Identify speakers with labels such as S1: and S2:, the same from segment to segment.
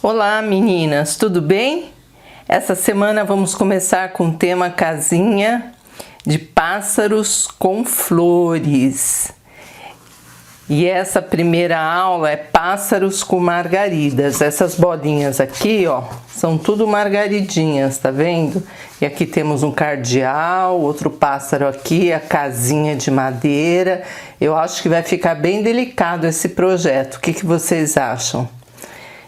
S1: Olá meninas, tudo bem? Essa semana vamos começar com o tema casinha de pássaros com flores. E essa primeira aula é pássaros com margaridas. Essas bolinhas aqui, ó, são tudo margaridinhas, tá vendo? E aqui temos um cardeal, outro pássaro aqui, a casinha de madeira. Eu acho que vai ficar bem delicado esse projeto. O que vocês acham?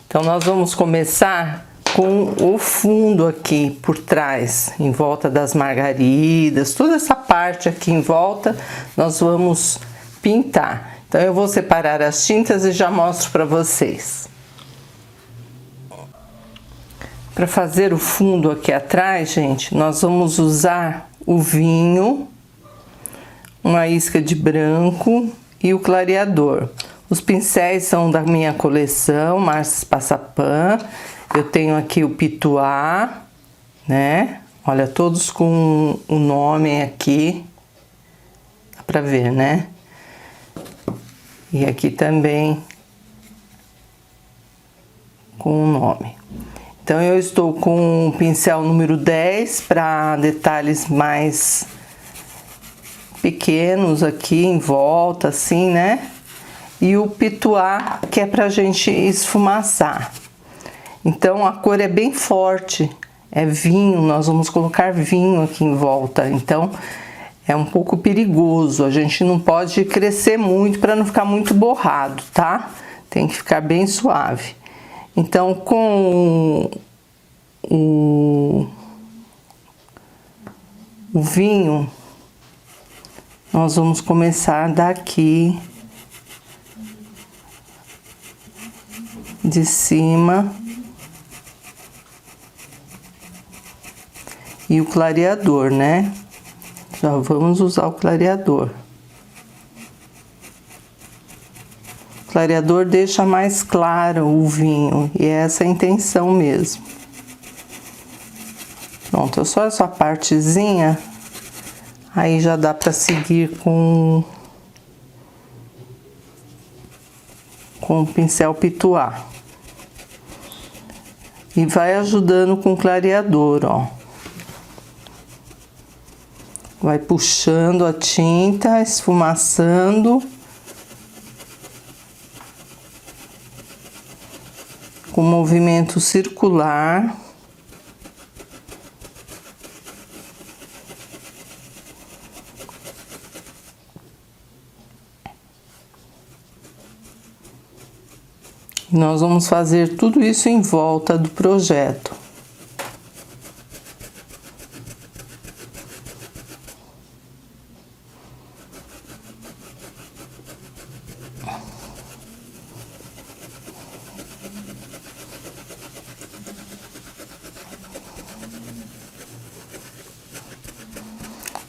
S1: Então nós vamos começar com o fundo aqui por trás, em volta das margaridas, toda essa parte aqui em volta nós vamos pintar. Então eu vou separar as tintas e já mostro para vocês. Para fazer o fundo aqui atrás, gente, nós vamos usar o vinho, uma isca de branco e o clareador. Os pincéis são da minha coleção, Márcio Passapã. Eu tenho aqui o Pituá, né? Olha, todos com o nome aqui. Dá pra ver, né? E aqui também com o nome. Então, eu estou com o pincel número 10 para detalhes mais pequenos aqui em volta, assim, né? E o Pituá, que é pra gente esfumaçar. Então a cor é bem forte, é vinho, nós vamos colocar vinho aqui em volta, então é um pouco perigoso, a gente não pode crescer muito para não ficar muito borrado, tá? Tem que ficar bem suave. Então com o vinho, nós vamos começar daqui de cima e o clareador, né? Já vamos usar o clareador. O clareador deixa mais claro o vinho e é essa a intenção mesmo. Pronto, é só essa partezinha, aí já dá para seguir com o pincel Pituá. E vai ajudando com o clareador, ó. Vai puxando a tinta, esfumaçando. Com movimento circular. Nós vamos fazer tudo isso em volta do projeto.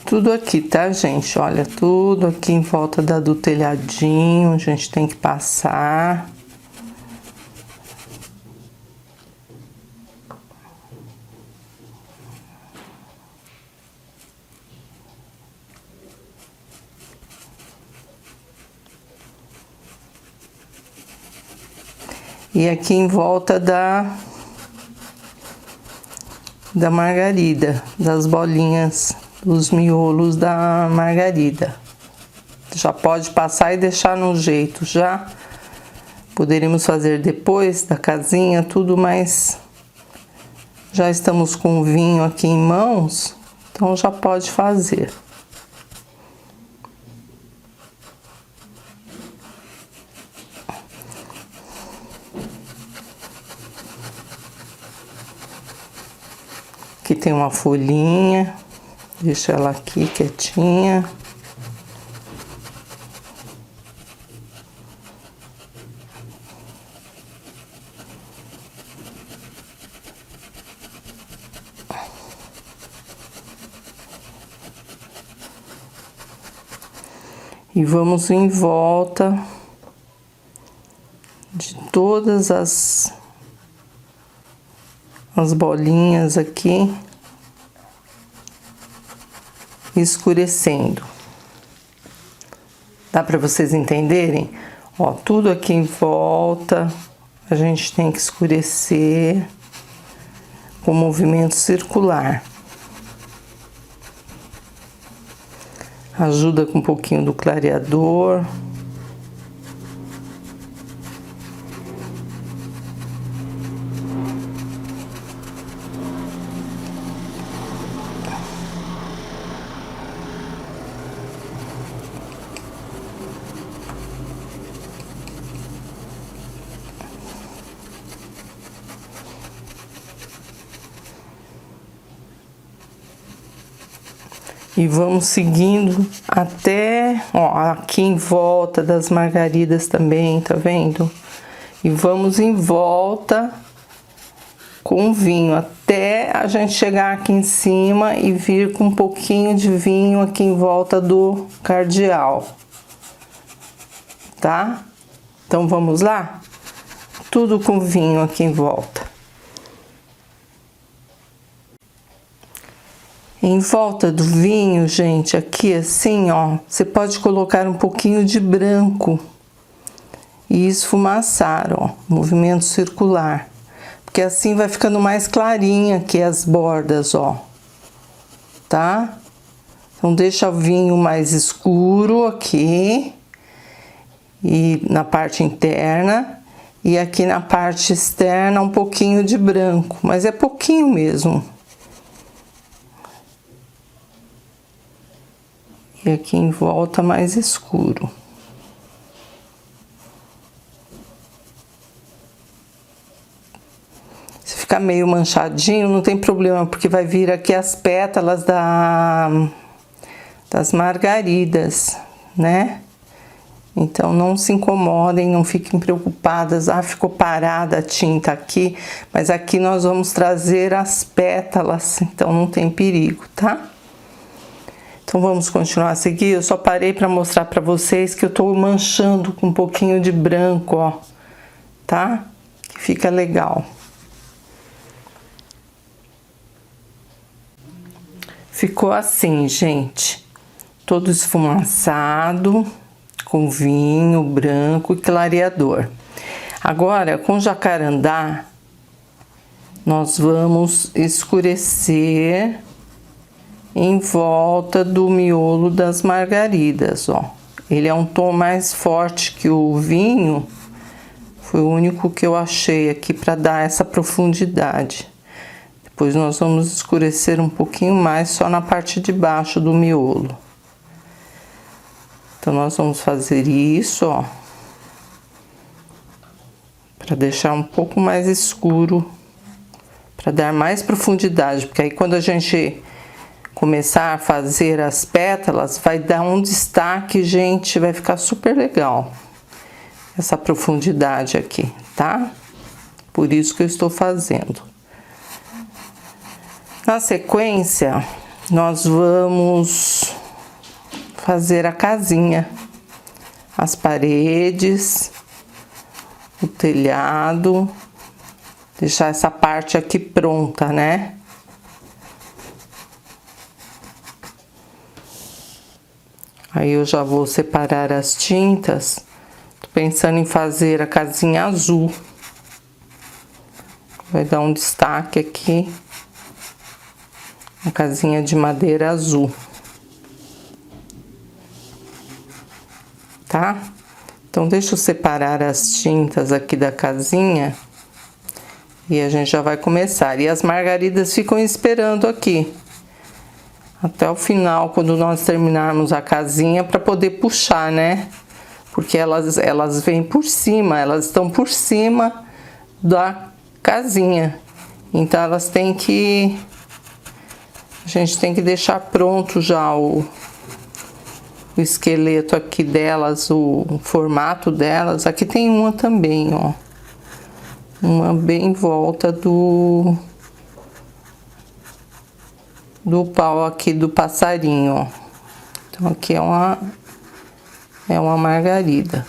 S1: Tudo aqui, tá, gente? Olha, tudo aqui em volta do telhadinho, a gente tem que passar. E aqui em volta da margarida, das bolinhas, dos miolos da margarida. Já pode passar e deixar no jeito, já. Poderíamos fazer depois da casinha, tudo, mas já estamos com o vinho aqui em mãos, então já pode fazer. Aqui tem uma folhinha, deixa ela aqui quietinha. E vamos em volta de todas as bolinhas aqui, escurecendo. Dá para vocês entenderem? Ó, tudo aqui em volta, a gente tem que escurecer com movimento circular. Ajuda com um pouquinho do clareador. E vamos seguindo até, ó, aqui em volta das margaridas também, tá vendo? E vamos em volta com o vinho, até a gente chegar aqui em cima e vir com um pouquinho de vinho aqui em volta do cardeal, tá? Então vamos lá? Tudo com vinho aqui em volta. Em volta do vinho, gente, aqui assim, ó, você pode colocar um pouquinho de branco e esfumaçar, ó, movimento circular. Porque assim vai ficando mais clarinha aqui as bordas, ó, tá? Então deixa o vinho mais escuro aqui e na parte interna e aqui na parte externa um pouquinho de branco, mas é pouquinho mesmo. E aqui em volta mais escuro. Se ficar meio manchadinho, não tem problema, porque vai vir aqui as pétalas das margaridas, né? Então não se incomodem, não fiquem preocupadas. Ah, ficou parada a tinta aqui, mas aqui nós vamos trazer as pétalas, então não tem perigo, tá? Então vamos continuar a seguir. Eu só parei para mostrar para vocês que eu tô manchando com um pouquinho de branco, ó, tá? Que fica legal. Ficou assim, gente, todo esfumaçado, com vinho branco e clareador. Agora, com jacarandá, nós vamos escurecer em volta do miolo das margaridas, ó. Ele é um tom mais forte que o vinho, foi o único que eu achei aqui para dar essa profundidade. Depois nós vamos escurecer um pouquinho mais só na parte de baixo do miolo. Então nós vamos fazer isso, ó, para deixar um pouco mais escuro, para dar mais profundidade, porque aí quando a gente começar a fazer as pétalas, vai dar um destaque, gente, vai ficar super legal essa profundidade aqui, tá? Por isso que eu estou fazendo. Na sequência, nós vamos fazer a casinha, as paredes, o telhado, deixar essa parte aqui pronta, né? Aí eu já vou separar as tintas. Tô pensando em fazer a casinha azul. Vai dar um destaque aqui. A casinha de madeira azul. Tá? Então deixa eu separar as tintas aqui da casinha. E a gente já vai começar. E as margaridas ficam esperando aqui até o final, quando nós terminarmos a casinha, para poder puxar, né? Porque elas vêm por cima, elas estão por cima da casinha. Então elas têm que... A gente tem que deixar pronto já o esqueleto aqui delas, o formato delas. Aqui tem uma também, ó. Uma bem em volta do pau aqui do passarinho, ó. Então aqui é uma margarida.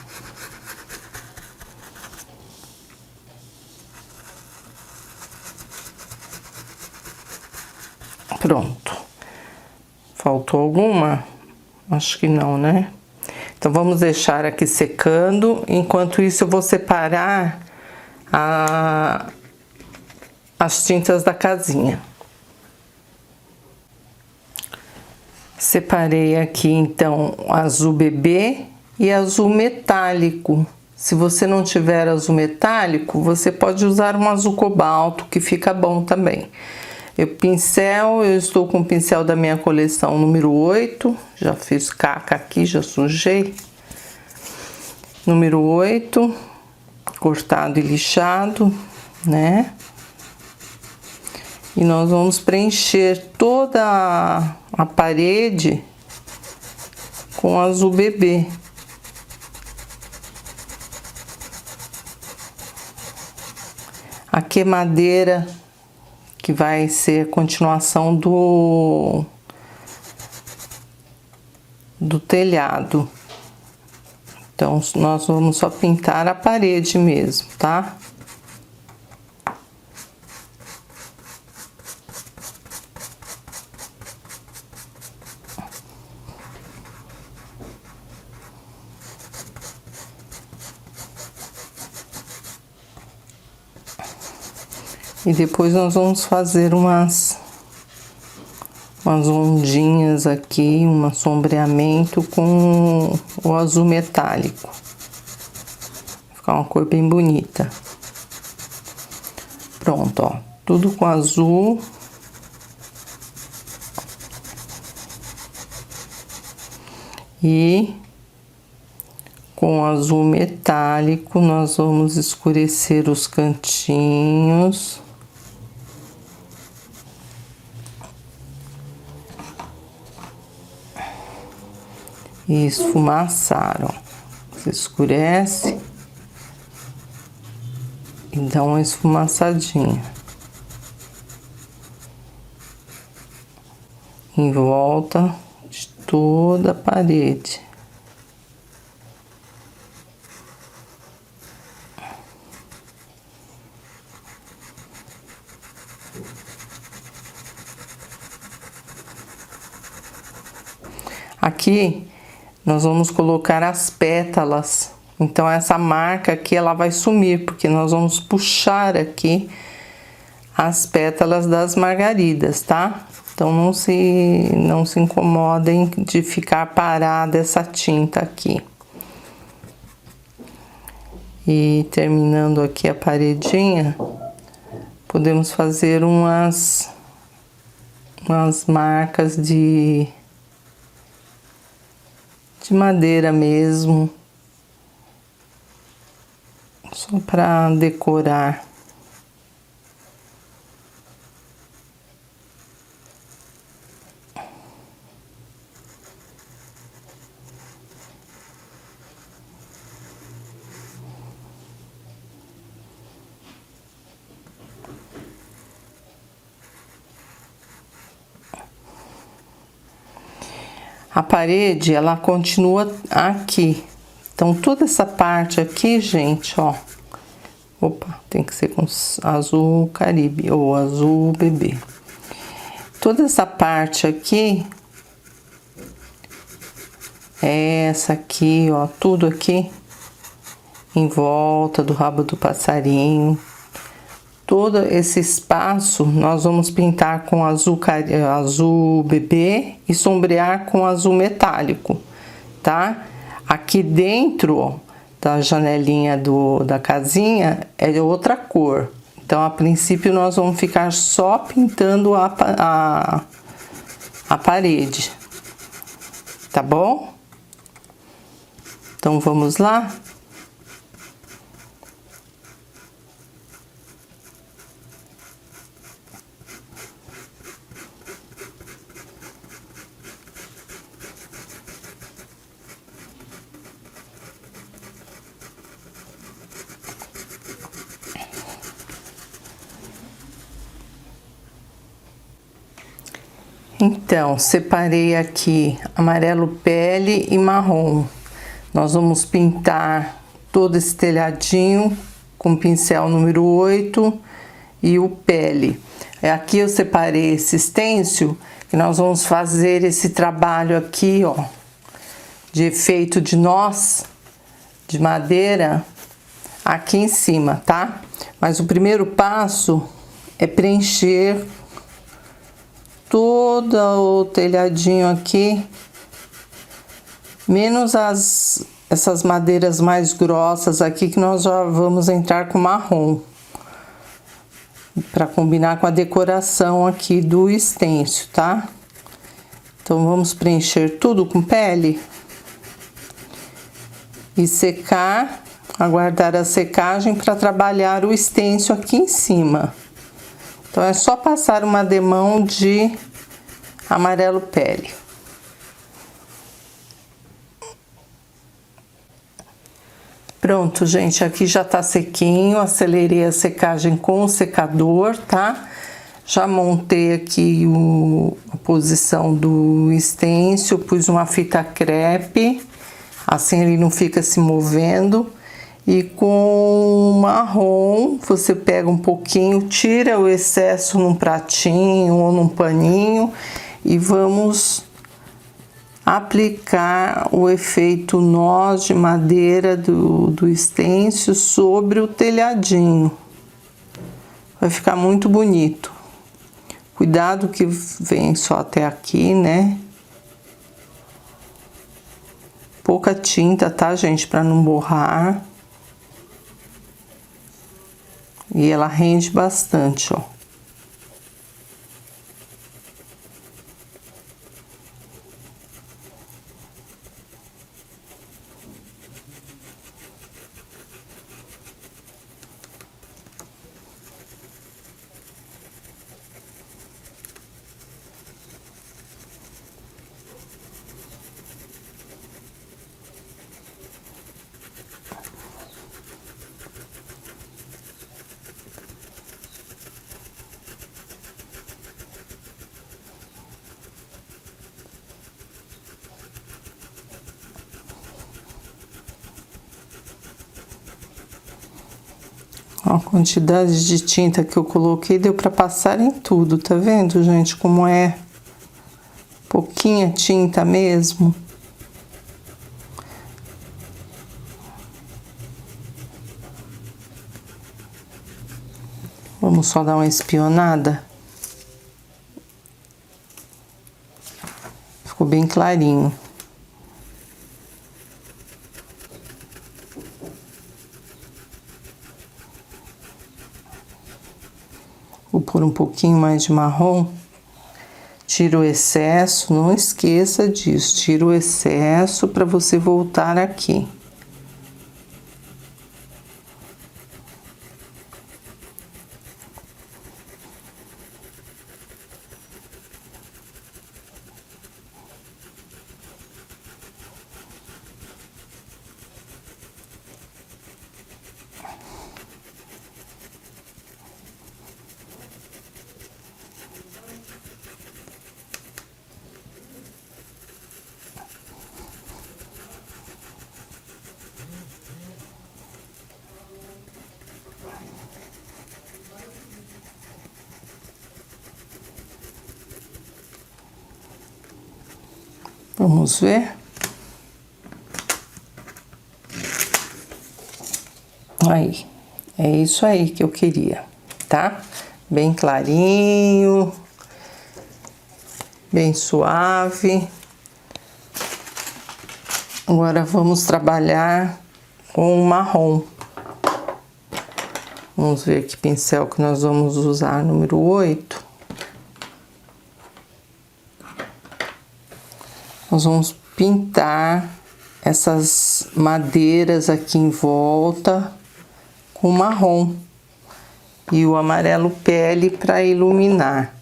S1: Pronto. Faltou alguma? Acho que não, né? Então vamos deixar aqui secando. Enquanto isso eu vou separar as tintas da casinha. Separei aqui então azul bebê e azul metálico. Se você não tiver azul metálico, você pode usar um azul cobalto, que fica bom também. Eu estou com o pincel da minha coleção número 8, já fiz caca aqui, já sujei. Número 8, cortado e lixado, né? E nós vamos preencher toda a parede com azul bebê. A queimadeira, que vai ser a continuação do telhado. Então, nós vamos só pintar a parede mesmo, tá? E depois nós vamos fazer umas ondinhas aqui, um sombreamento com o azul metálico. Vai ficar uma cor bem bonita. Pronto, ó, tudo com azul. E com azul metálico nós vamos escurecer os cantinhos. E esfumaçar, ó. Você escurece e dá uma esfumaçadinha em volta de toda a parede. Aqui nós vamos colocar as pétalas, então essa marca aqui ela vai sumir, porque nós vamos puxar aqui as pétalas das margaridas, tá? Então não se incomodem de ficar parada essa tinta aqui. E terminando aqui a paredinha, podemos fazer umas marcas de madeira mesmo, só para decorar. A parede, ela continua aqui. Então, toda essa parte aqui, gente, ó. Opa, tem que ser com azul caribe ou azul bebê. Toda essa parte aqui, essa aqui, ó, tudo aqui em volta do rabo do passarinho. Todo esse espaço nós vamos pintar com azul bebê e sombrear com azul metálico, tá? Aqui dentro, ó, da janelinha da casinha é outra cor. Então, a princípio, nós vamos ficar só pintando a parede, tá bom? Então, vamos lá? Então, separei aqui amarelo pele e marrom. Nós vamos pintar todo esse telhadinho com o pincel número 8 e o pele. Aqui eu separei esse stencil, que nós vamos fazer esse trabalho aqui, ó, de efeito de nós, de madeira, aqui em cima, tá? Mas o primeiro passo é preencher todo o telhadinho aqui, menos essas madeiras mais grossas aqui, que nós já vamos entrar com marrom, para combinar com a decoração aqui do stencil, tá? Então vamos preencher tudo com pele e secar. Aguardar a secagem para trabalhar o stencil aqui em cima. Então é só passar uma demão de amarelo pele. Pronto, gente, aqui já tá sequinho, acelerei a secagem com o secador, tá? Já montei aqui a posição do stencil, pus uma fita crepe, assim ele não fica se movendo. E com marrom, você pega um pouquinho, tira o excesso num pratinho ou num paninho e vamos aplicar o efeito nós de madeira do stencil sobre o telhadinho. Vai ficar muito bonito. Cuidado que vem só até aqui, né? Pouca tinta, tá, gente? Para não borrar. E ela rende bastante, ó. A quantidade de tinta que eu coloquei deu para passar em tudo, tá vendo, gente? Como é pouquinha tinta mesmo. Vamos só dar uma espionada. Ficou bem clarinho. Vou pôr um pouquinho mais de marrom. Tira o excesso, não esqueça disso. Tira o excesso para você voltar aqui. Vamos ver. Aí, é isso aí que eu queria, tá? Bem clarinho, bem suave. Agora vamos trabalhar com o marrom. Vamos ver que pincel que nós vamos usar, número 8. Nós vamos pintar essas madeiras aqui em volta com marrom e o amarelo pele para iluminar.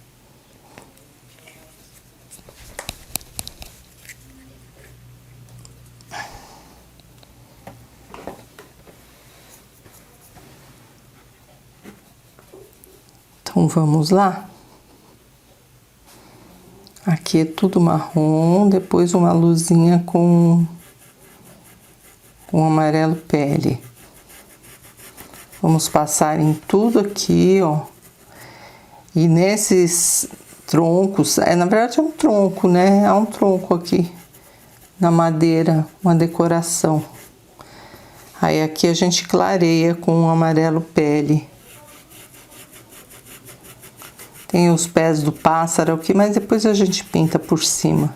S1: Então vamos lá. Aqui é tudo marrom, depois uma luzinha com amarelo pele. Vamos passar em tudo aqui, ó. E nesses troncos, na verdade é um tronco, né? Há um tronco aqui na madeira, uma decoração. Aí aqui a gente clareia com o amarelo pele. Tem os pés do pássaro aqui, mas depois a gente pinta por cima.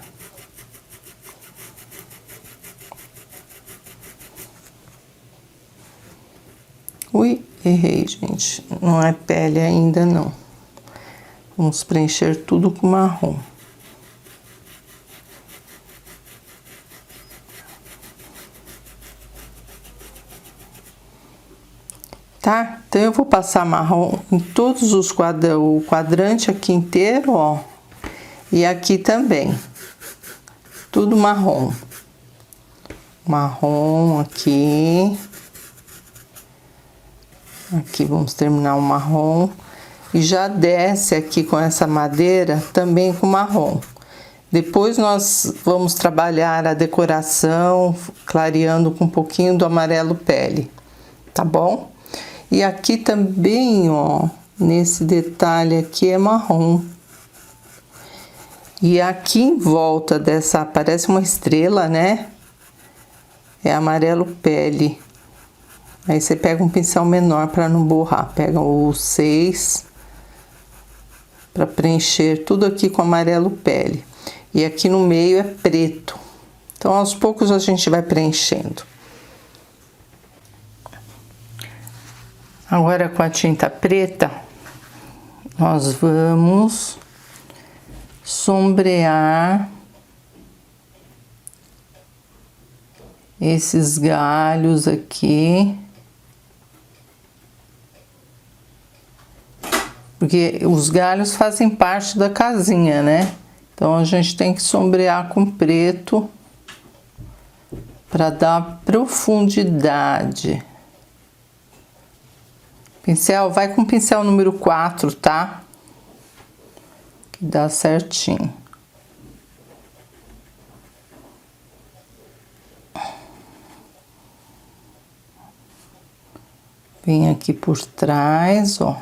S1: Ui, errei, gente. Não é pele ainda, não. Vamos preencher tudo com marrom. Tá? Então, eu vou passar marrom em todos os o quadrante aqui inteiro, ó. E aqui também. Tudo marrom. Marrom aqui. Aqui vamos terminar o marrom. E já desce aqui com essa madeira também com marrom. Depois nós vamos trabalhar a decoração, clareando com um pouquinho do amarelo pele. Tá bom? E aqui também, ó, nesse detalhe aqui é marrom. E aqui em volta dessa, parece uma estrela, né? É amarelo pele. Aí você pega um pincel menor para não borrar. Pega o 6 para preencher tudo aqui com amarelo pele. E aqui no meio é preto. Então, aos poucos a gente vai preenchendo. Agora, com a tinta preta, nós vamos sombrear esses galhos aqui. Porque os galhos fazem parte da casinha, né? Então, a gente tem que sombrear com preto para dar profundidade. Pincel, vai com o pincel número 4, tá? Que dá certinho. Vem aqui por trás, ó.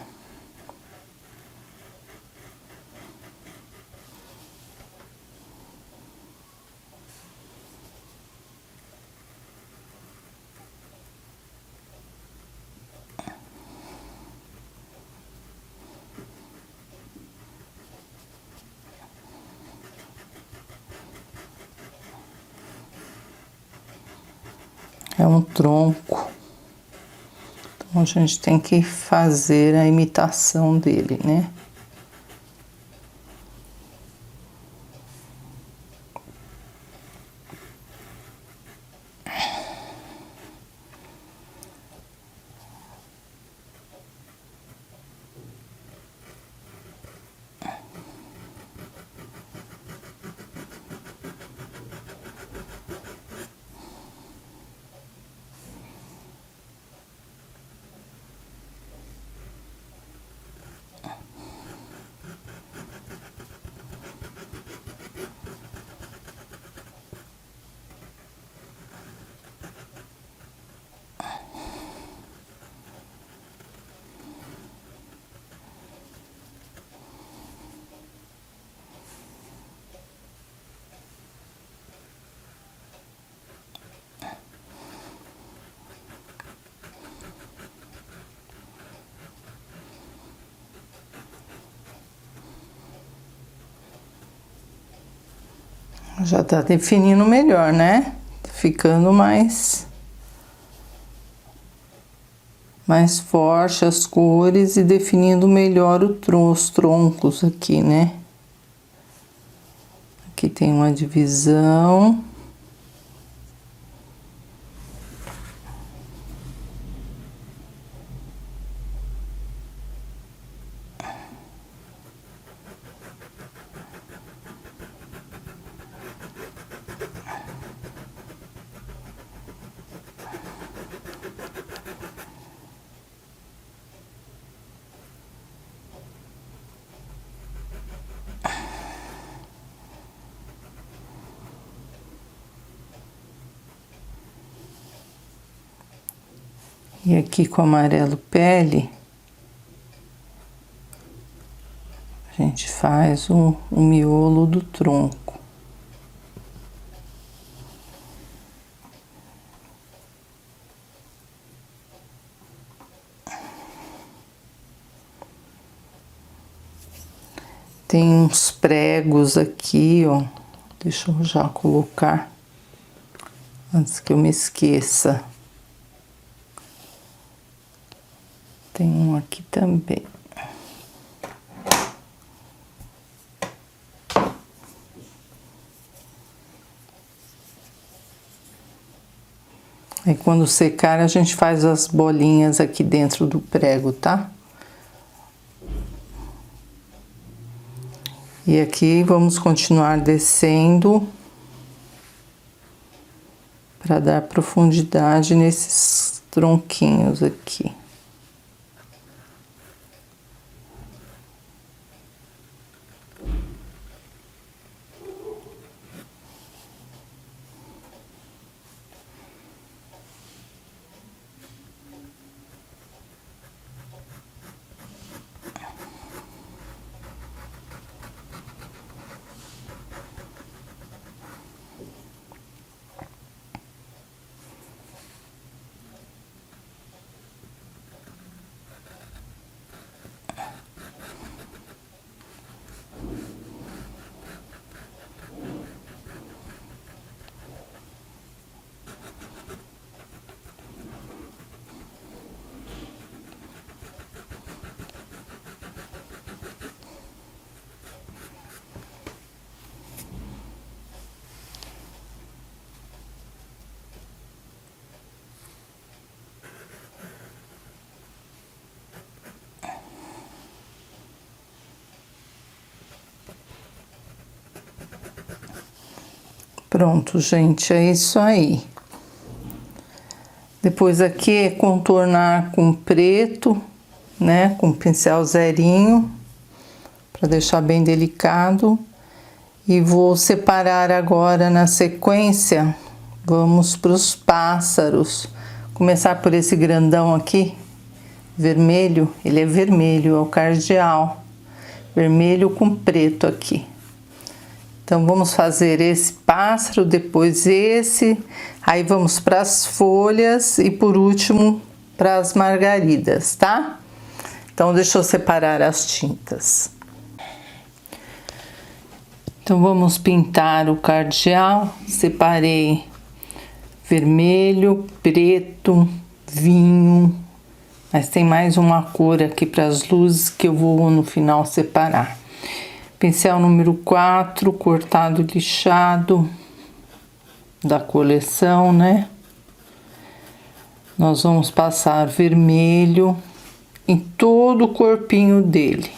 S1: É um tronco. Então, a gente tem que fazer a imitação dele, né? Já tá definindo melhor, né? Ficando mais forte as cores e definindo melhor os troncos aqui, né? Aqui tem uma divisão. E aqui com amarelo pele, a gente faz o miolo do tronco. Tem uns pregos aqui, ó. Deixa eu já colocar antes que eu me esqueça. Tem um aqui também. Aí quando secar a gente faz as bolinhas aqui dentro do prego, tá? E aqui vamos continuar descendo para dar profundidade nesses tronquinhos aqui. Pronto, gente, é isso aí. Depois aqui é contornar com preto, né, com pincel zerinho, para deixar bem delicado. E vou separar agora na sequência, vamos para os pássaros. Começar por esse grandão aqui, vermelho, ele é vermelho, é o cardeal. Vermelho com preto aqui. Então, vamos fazer esse pássaro, depois esse, aí vamos para as folhas e por último para as margaridas, tá? Então, deixa eu separar as tintas. Então, vamos pintar o cardeal. Separei vermelho, preto, vinho, mas tem mais uma cor aqui para as luzes que eu vou no final separar. Pincel número 4, cortado lixado da coleção, né? Nós vamos passar vermelho em todo o corpinho dele.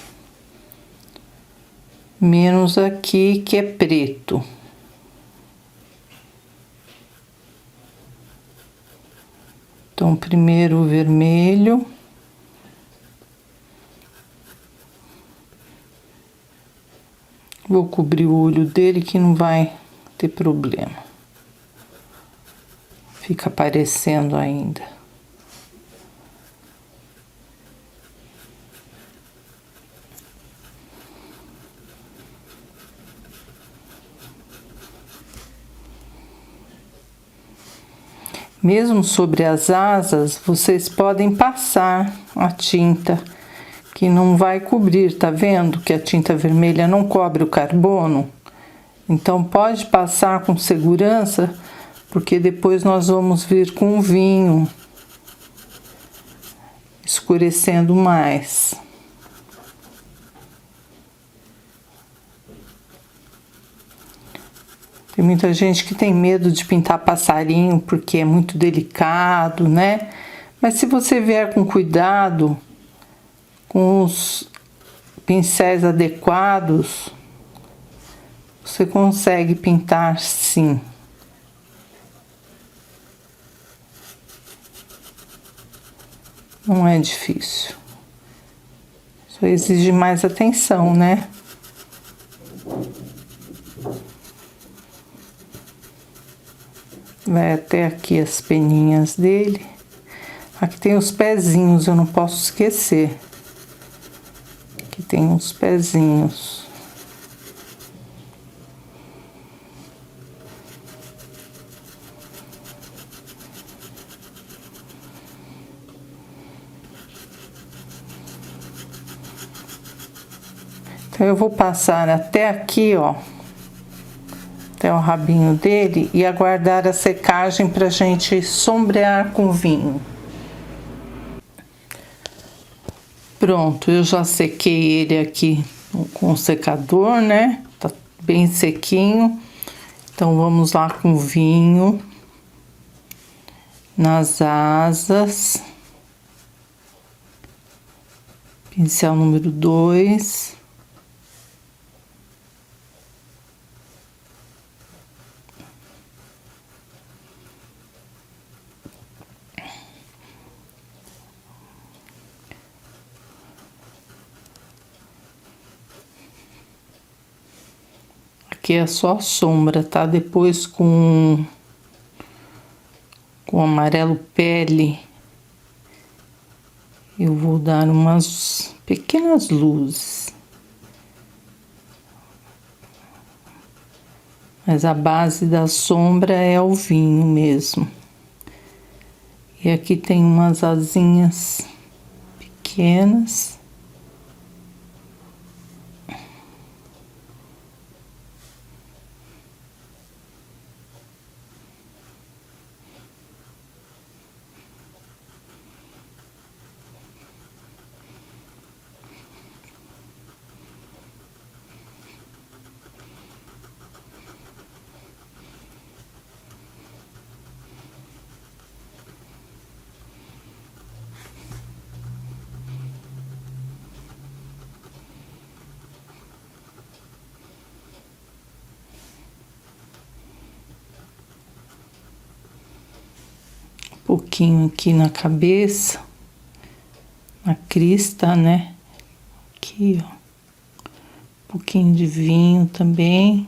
S1: Menos aqui que é preto. Então, primeiro o vermelho. Vou cobrir o olho dele que não vai ter problema. Fica aparecendo ainda. Mesmo sobre as asas, vocês podem passar a tinta, que não vai cobrir, tá vendo? Que a tinta vermelha não cobre o carbono. Então, pode passar com segurança, porque depois nós vamos vir com o vinho, escurecendo mais. Tem muita gente que tem medo de pintar passarinho, porque é muito delicado, né? Mas se você vier com cuidado, com os pincéis adequados, você consegue pintar sim. Não é difícil. Só exige mais atenção, né? Vai até aqui as peninhas dele. Aqui tem os pezinhos, eu não posso esquecer. Aqui tem uns pezinhos. Então eu vou passar até aqui, ó, até o rabinho dele e aguardar a secagem pra gente sombrear com vinho. Pronto, eu já sequei ele aqui com o secador, né? Tá bem sequinho. Então vamos lá com vinho nas asas. Pincel número 2. Aqui é só sombra, tá? Depois com amarelo pele, eu vou dar umas pequenas luzes. Mas a base da sombra é o vinho mesmo. E aqui tem umas asinhas pequenas. Pouquinho aqui na cabeça, na crista, né? Aqui, ó. Um pouquinho de vinho também.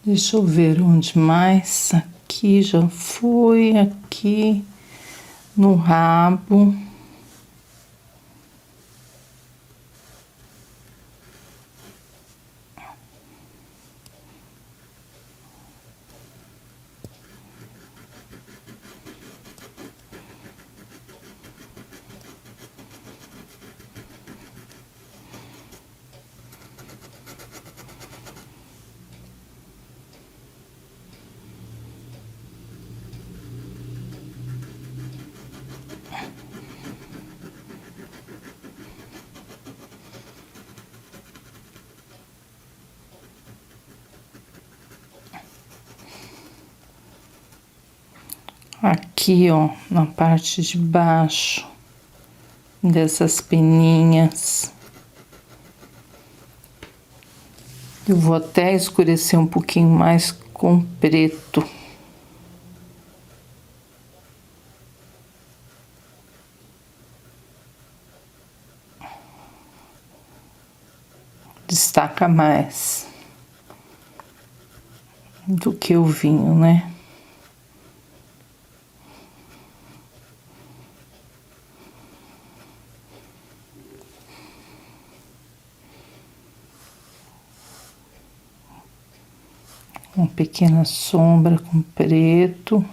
S1: Deixa eu ver onde mais. Aqui já foi, aqui no rabo. Aqui, ó, na parte de baixo dessas peninhas. Eu vou até escurecer um pouquinho mais com preto. Destaca mais do que o vinho, né? Uma pequena sombra com preto.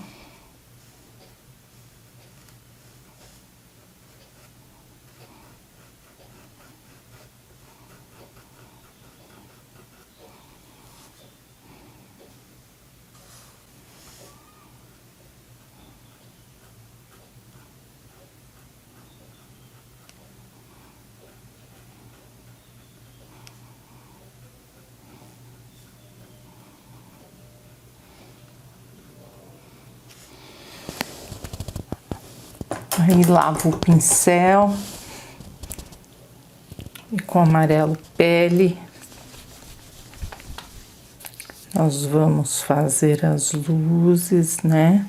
S1: Aí lavo o pincel e com amarelo pele nós vamos fazer as luzes, né?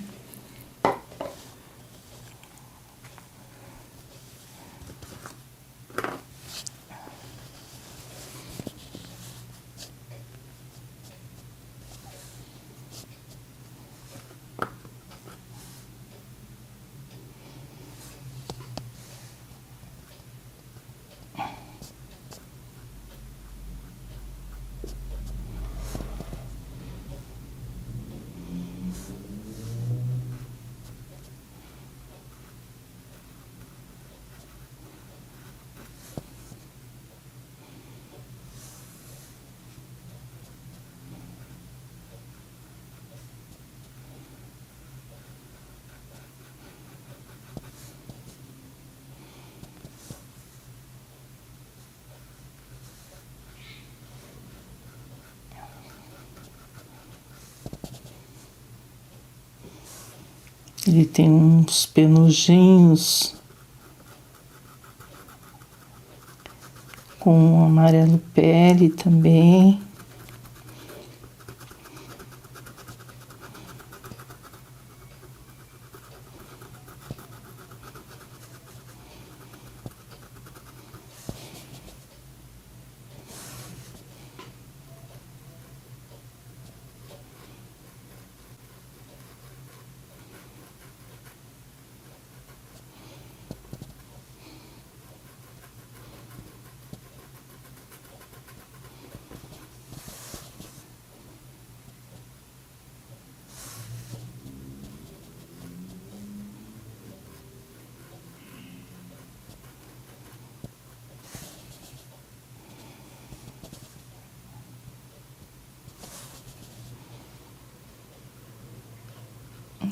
S1: Ele tem uns penugem com amarelo pele também.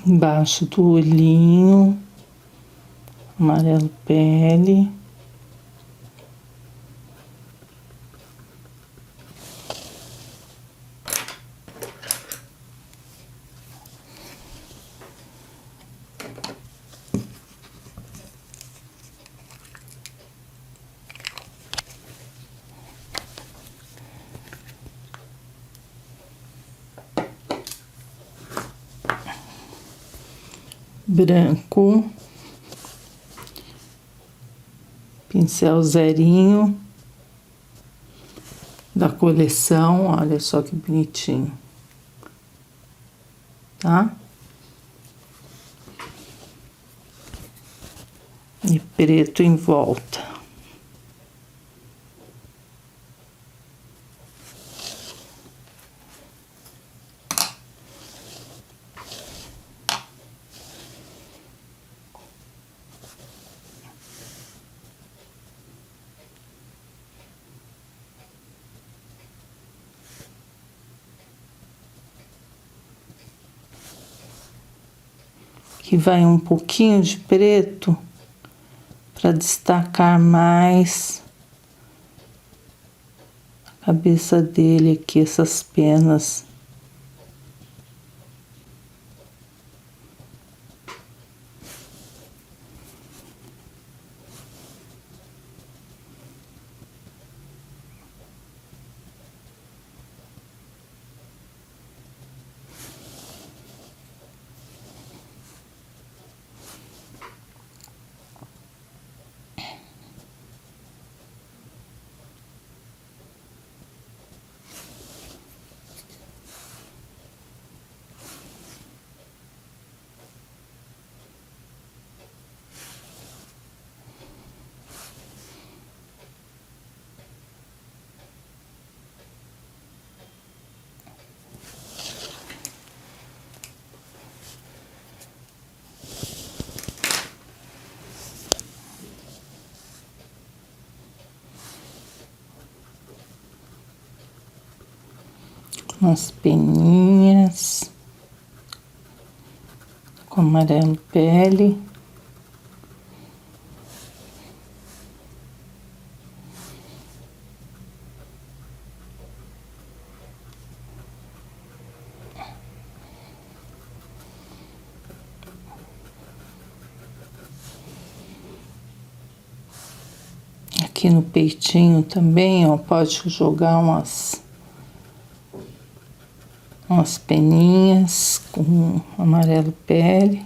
S1: Embaixo do olhinho, amarelo pele. Branco, pincel zerinho da coleção, olha só que bonitinho, tá? E preto em volta. Que vai um pouquinho de preto para destacar mais a cabeça dele aqui, essas penas. Umas peninhas com amarelo pele. Aqui no peitinho também, ó, pode jogar umas peninhas com amarelo pele.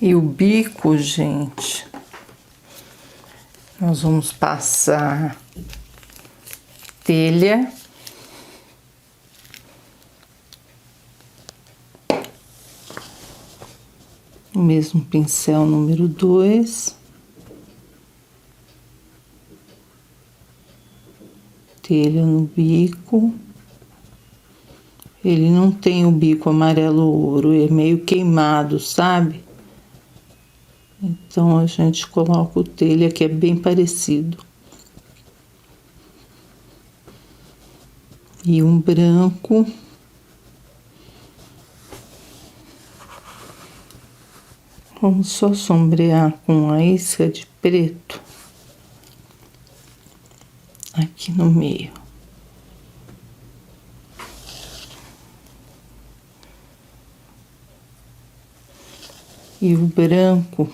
S1: E o bico, gente, nós vamos passar telha. O mesmo pincel número 2. Telha no bico. Ele não tem o bico amarelo ouro, é meio queimado, sabe? Então a gente coloca o telha que é bem parecido. E um branco. Vamos só sombrear com a isca de preto aqui no meio. E o branco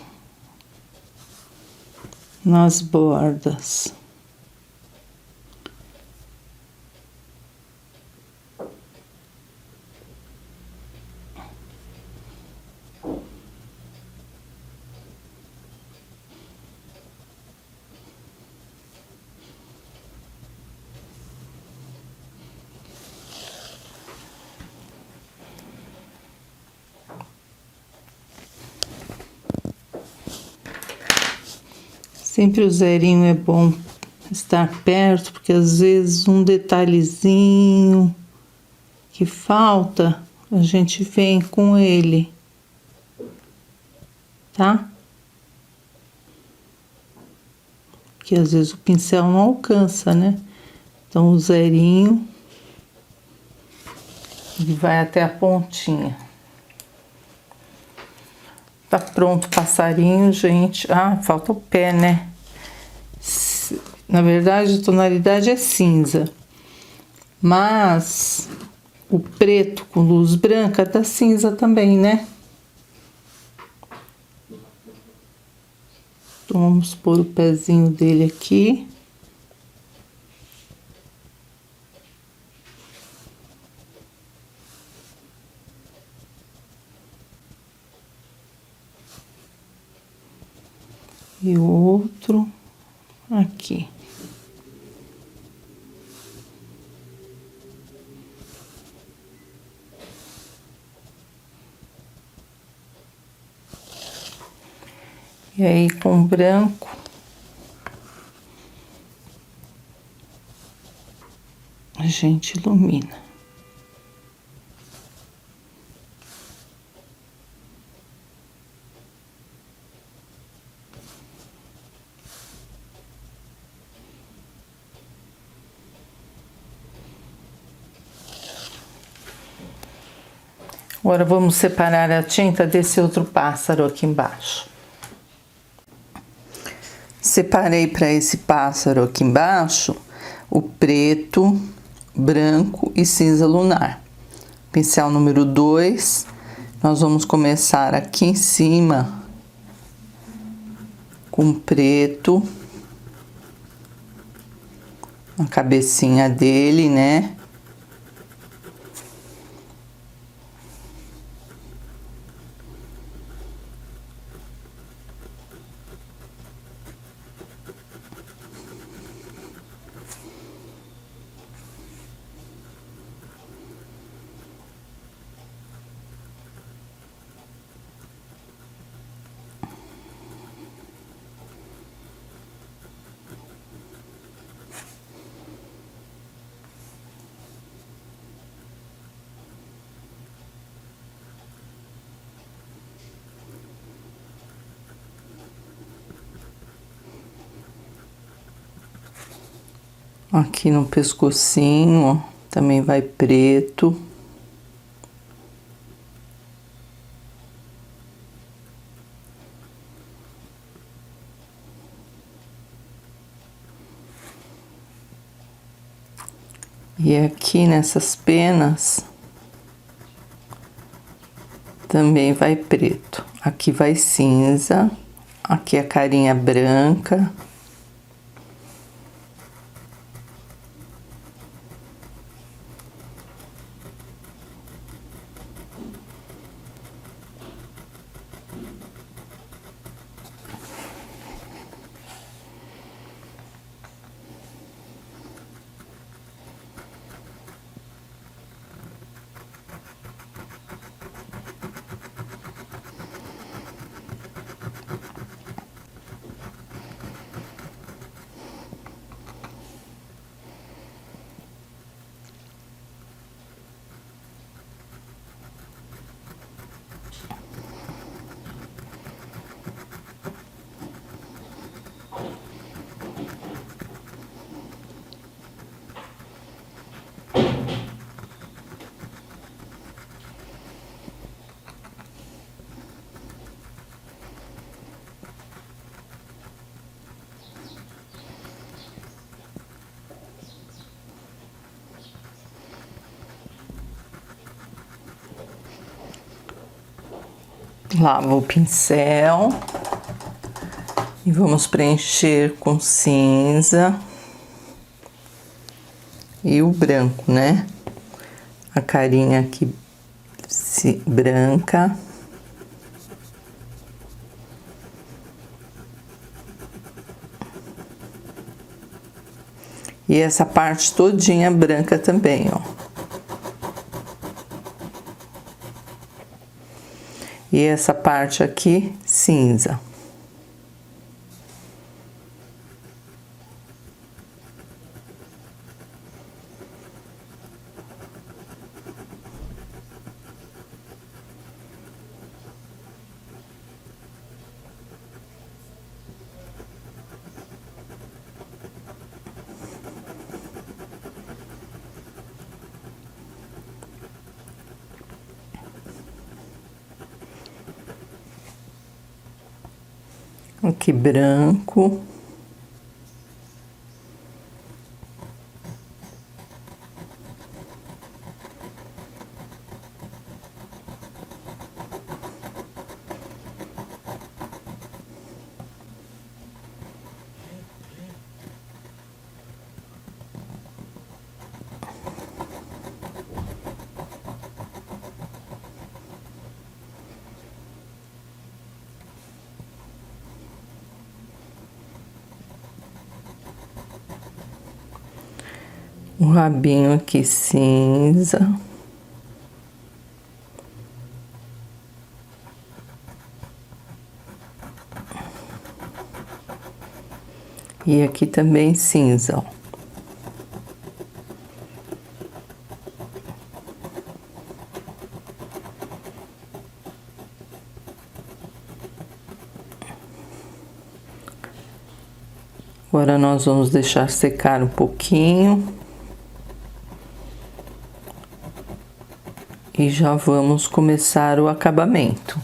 S1: nas bordas. Sempre o zerinho é bom estar perto, porque às vezes um detalhezinho que falta, a gente vem com ele, tá? Que às vezes o pincel não alcança, né? Então o zerinho, ele vai até a pontinha. Tá pronto o passarinho, gente. Ah, falta o pé, né? Na verdade, a tonalidade é cinza. Mas o preto com luz branca tá cinza também, né? Então, vamos pôr o pezinho dele aqui. E o outro aqui. E aí, com branco, a gente ilumina. Agora vamos separar a tinta desse outro pássaro aqui embaixo. Separei para esse pássaro aqui embaixo o preto, branco e cinza lunar. Pincel número 2, nós vamos começar aqui em cima com preto, a cabecinha dele, né? Aqui no pescocinho, ó, também vai preto. E aqui nessas penas também vai preto. Aqui vai cinza, aqui a carinha branca. Lava o pincel e vamos preencher com cinza e o branco, né? A carinha aqui branca. E essa parte todinha branca também, ó. E essa parte aqui cinza. Aqui branco. O rabinho aqui cinza. E aqui também cinza, ó. Agora nós vamos deixar secar um pouquinho. E já vamos começar o acabamento.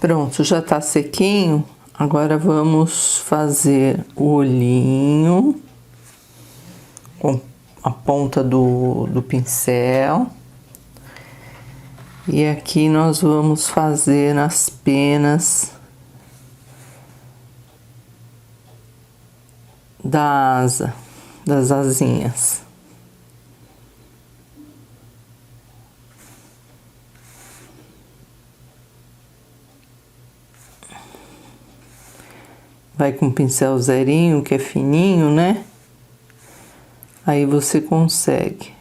S1: Pronto, já tá sequinho. Agora vamos fazer o olhinho com a ponta do pincel. E aqui nós vamos fazer as penas da asa, das asinhas. Vai com o pincel zerinho, que é fininho, né? Aí você consegue.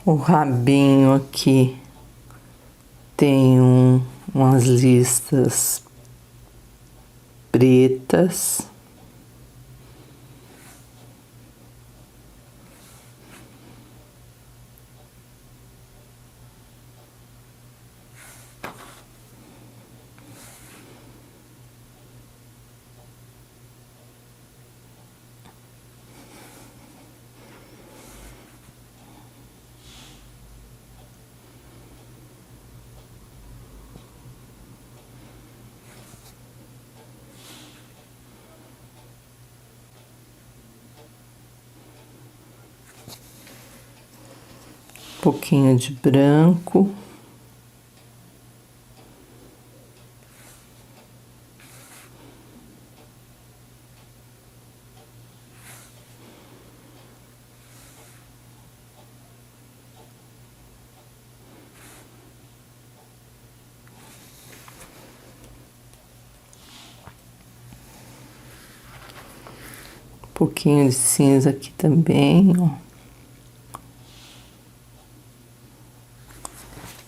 S1: O rabinho aqui tem umas listas pretas. Pouquinho de branco. Pouquinho de cinza aqui também, ó.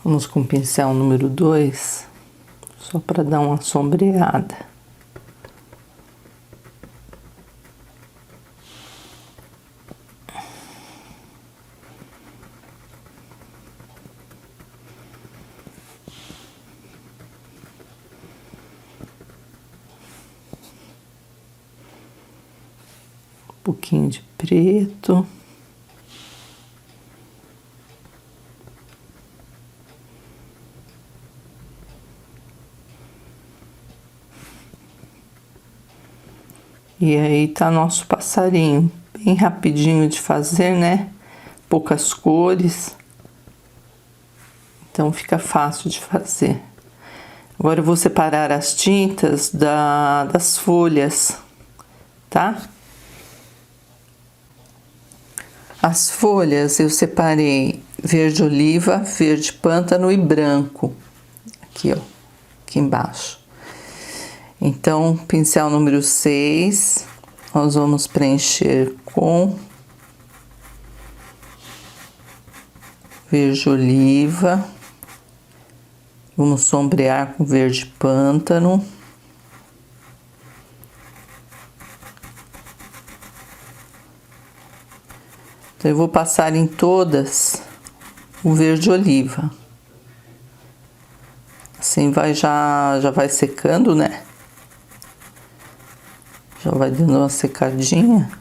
S1: Vamos com o pincel número 2, só para dar uma sombreada. pouquinho de preto. E aí tá nosso passarinho, bem rapidinho de fazer, né? Poucas cores, então fica fácil de fazer. Agora eu vou separar as tintas das folhas, tá? As folhas eu separei verde oliva, verde pântano e branco, aqui ó, aqui embaixo. Então, pincel número 6, nós vamos preencher com verde oliva, vamos sombrear com verde pântano. Então, eu vou passar em todas o verde oliva. Assim já vai secando, né? Já vai dando uma secadinha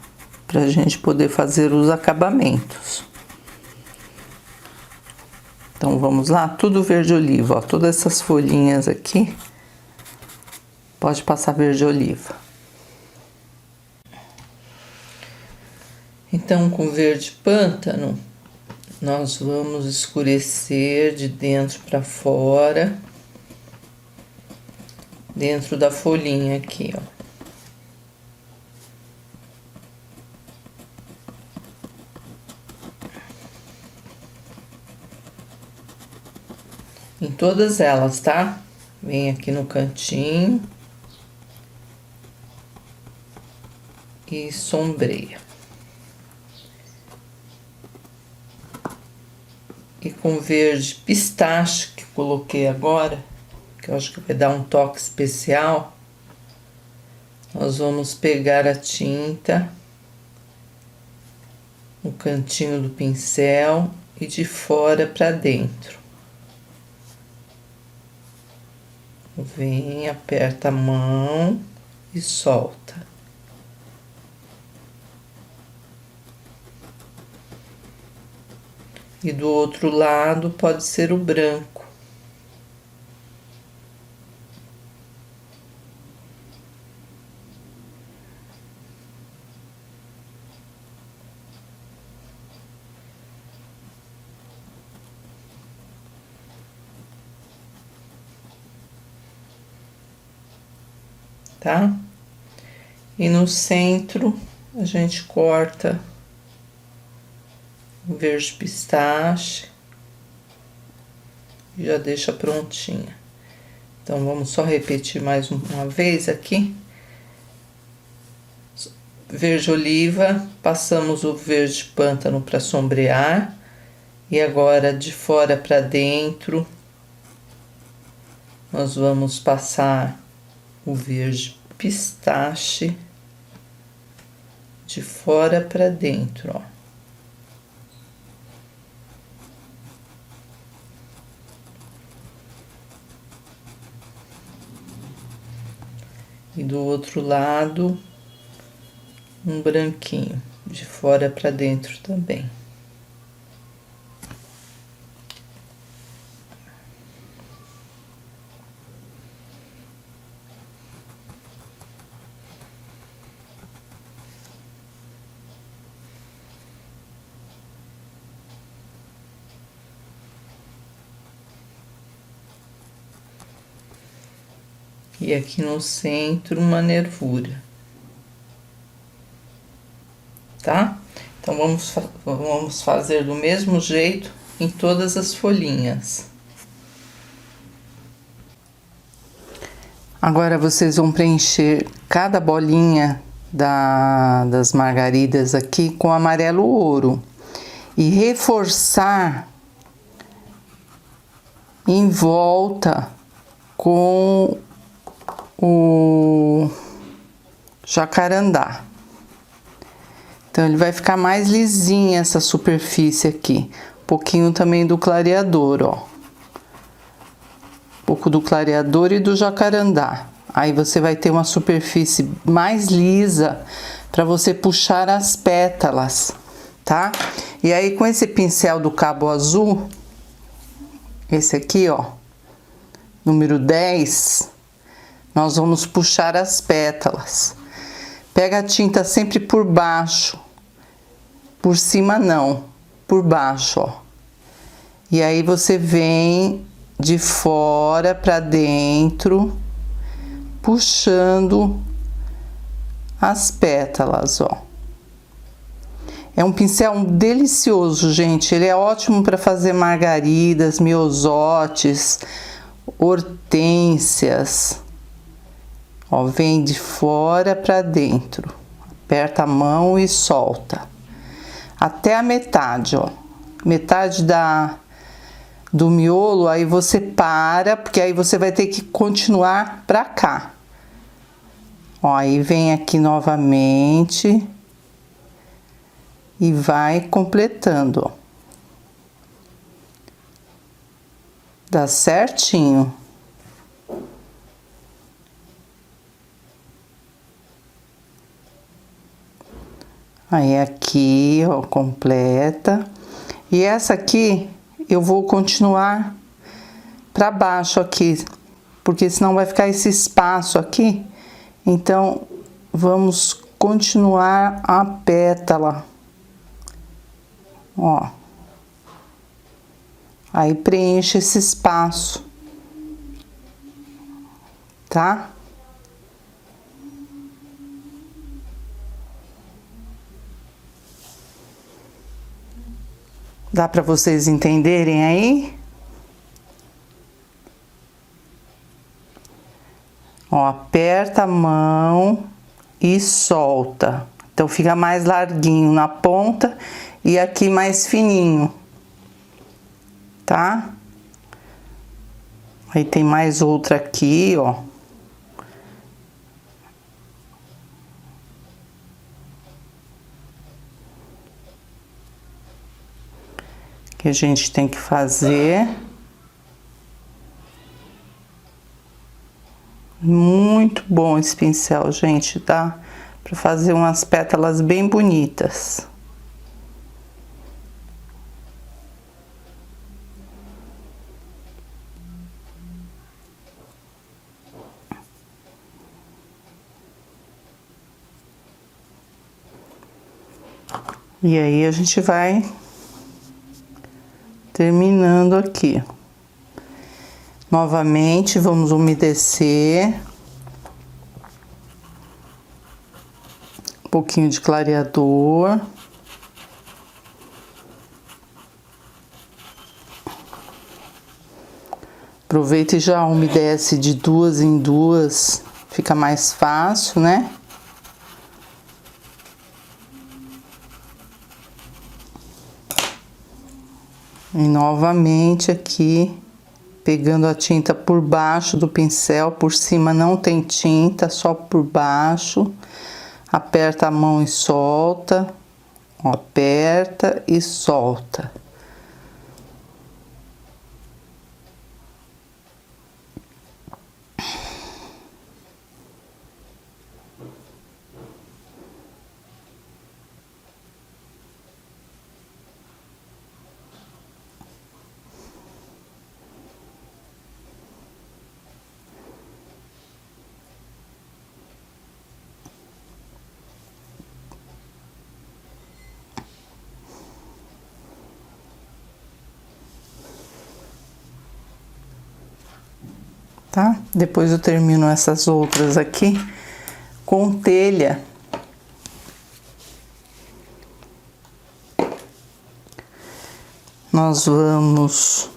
S1: pra gente poder fazer os acabamentos. Então, vamos lá, tudo verde oliva, ó, todas essas folhinhas aqui, pode passar verde oliva. Então, com verde pântano, nós vamos escurecer de dentro para fora, dentro da folhinha aqui, ó. Em todas elas, tá? Vem aqui no cantinho e sombreia. E com verde pistache que coloquei agora, que eu acho que vai dar um toque especial, nós vamos pegar a tinta no cantinho do pincel e de fora para dentro. Vem, aperta a mão e solta. E do outro lado pode ser o branco. Tá? E no centro a gente corta o verde pistache e já deixa prontinha. Então vamos só repetir mais uma vez aqui. Verde oliva, passamos o verde pântano para sombrear e agora de fora para dentro nós vamos passar o verde pistache de fora para dentro, ó. E do outro lado, um branquinho, de fora para dentro também. E aqui no centro, uma nervura. Tá? Então, vamos fazer do mesmo jeito em todas as folhinhas. Agora, vocês vão preencher cada bolinha das margaridas aqui com amarelo ouro. E reforçar em volta com o jacarandá. Então, ele vai ficar mais lisinha essa superfície aqui. Um pouquinho também do clareador, ó. Um pouco do clareador e do jacarandá. Aí você vai ter uma superfície mais lisa para você puxar as pétalas, tá? E aí com esse pincel do cabo azul, esse aqui, ó, número 10, nós vamos puxar as pétalas. Pega a tinta sempre por baixo, por cima não, por baixo, ó. E aí você vem de fora para dentro, puxando as pétalas, ó. É um pincel delicioso, gente. Ele é ótimo para fazer margaridas, miosotes, hortênsias. Ó, vem de fora para dentro. Aperta a mão e solta. Até a metade, ó. Metade do miolo, aí você para, porque aí você vai ter que continuar para cá. Ó, aí vem aqui novamente e vai completando, ó. Dá certinho. Aí aqui, ó, completa. E essa aqui eu vou continuar para baixo aqui, porque senão vai ficar esse espaço aqui. Então, vamos continuar a pétala. Ó. Aí preenche esse espaço. Tá? Dá para vocês entenderem aí? Ó, aperta a mão e solta. Então fica mais larguinho na ponta e aqui mais fininho, tá? Aí tem mais outra aqui, ó. Que a gente tem que fazer. Muito bom esse pincel, gente, tá? Pra fazer umas pétalas bem bonitas. E aí a gente vai terminando aqui. Novamente, vamos umedecer. Um pouquinho de clareador. Aproveita e já umedece de duas em duas, fica mais fácil, né? E novamente aqui, pegando a tinta por baixo do pincel, por cima não tem tinta, só por baixo. Aperta a mão e solta, ó, aperta e solta. Tá? Depois eu termino essas outras aqui com telha. Nós vamos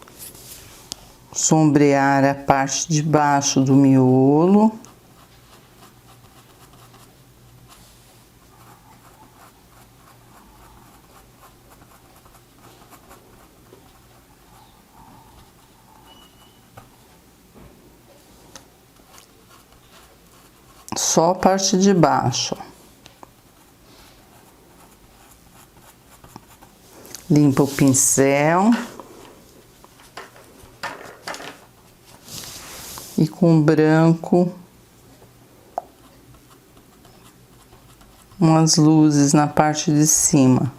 S1: sombrear a parte de baixo do miolo. Só a parte de baixo. Limpa o pincel. E com branco umas luzes na parte de cima.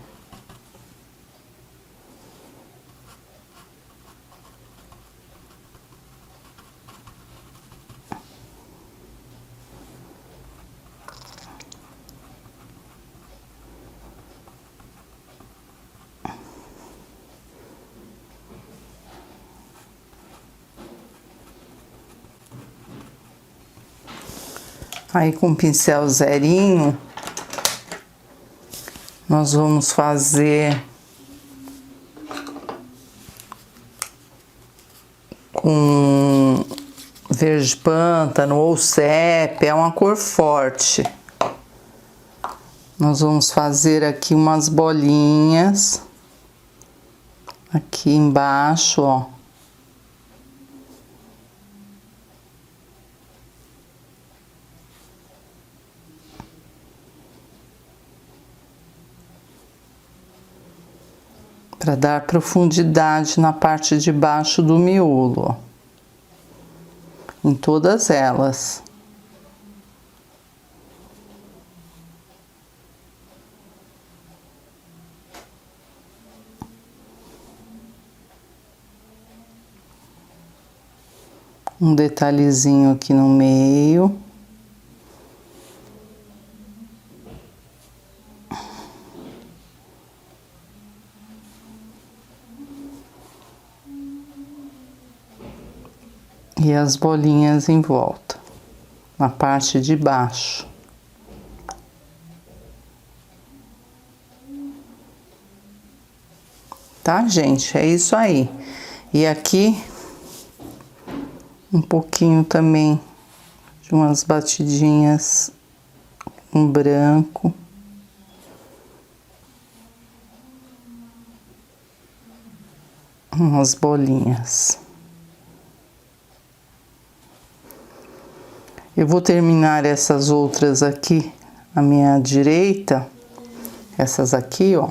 S1: Aí com o pincel zerinho, nós vamos fazer com verde pântano ou sépia, é uma cor forte. Nós vamos fazer aqui umas bolinhas, aqui embaixo, ó. Para dar profundidade na parte de baixo do miolo, ó, em todas elas. Um detalhezinho aqui no meio. E as bolinhas em volta, na parte de baixo. Tá, gente? É isso aí. E aqui, um pouquinho também de umas batidinhas com branco. Umas bolinhas. Eu vou terminar essas outras aqui à minha direita, essas aqui, ó.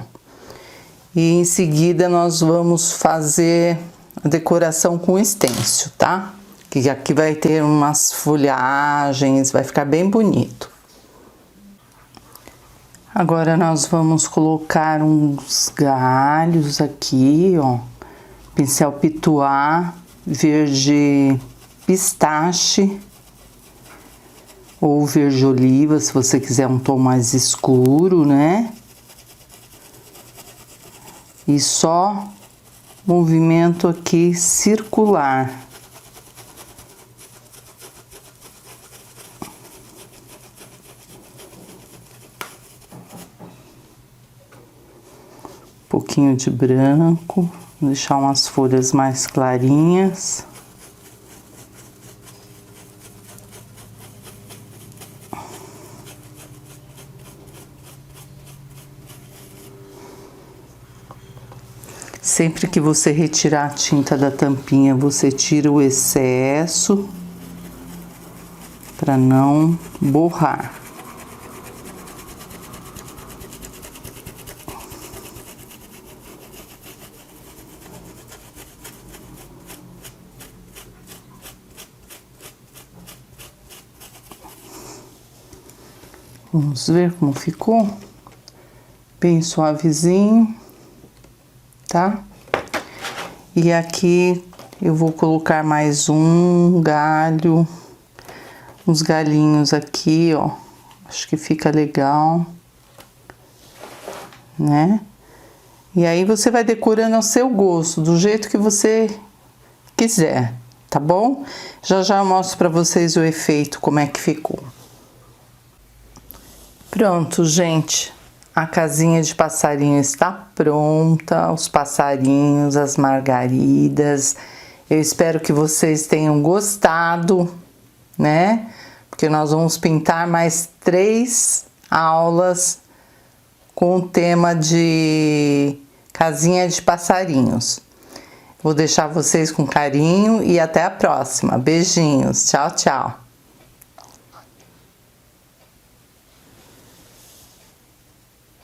S1: E em seguida nós vamos fazer a decoração com stencil, tá? Que aqui vai ter umas folhagens, vai ficar bem bonito. Agora nós vamos colocar uns galhos aqui, ó. Pincel pituá, verde pistache. Ou verde oliva, se você quiser um tom mais escuro, né? E só movimento aqui circular. Um pouquinho de branco, vou deixar umas folhas mais clarinhas. Sempre que você retirar a tinta da tampinha, você tira o excesso para não borrar. Vamos ver como ficou? Bem suavezinho. Tá? E aqui eu vou colocar mais um galho, uns galhinhos aqui, ó. Acho que fica legal, né? E aí você vai decorando ao seu gosto, do jeito que você quiser, tá bom? Já já eu mostro pra vocês o efeito, como é que ficou. Pronto, gente. A casinha de passarinho está pronta, os passarinhos, as margaridas. Eu espero que vocês tenham gostado, né? Porque nós vamos pintar mais 3 aulas com o tema de casinha de passarinhos. Vou deixar vocês com carinho e até a próxima. Beijinhos. Tchau, tchau.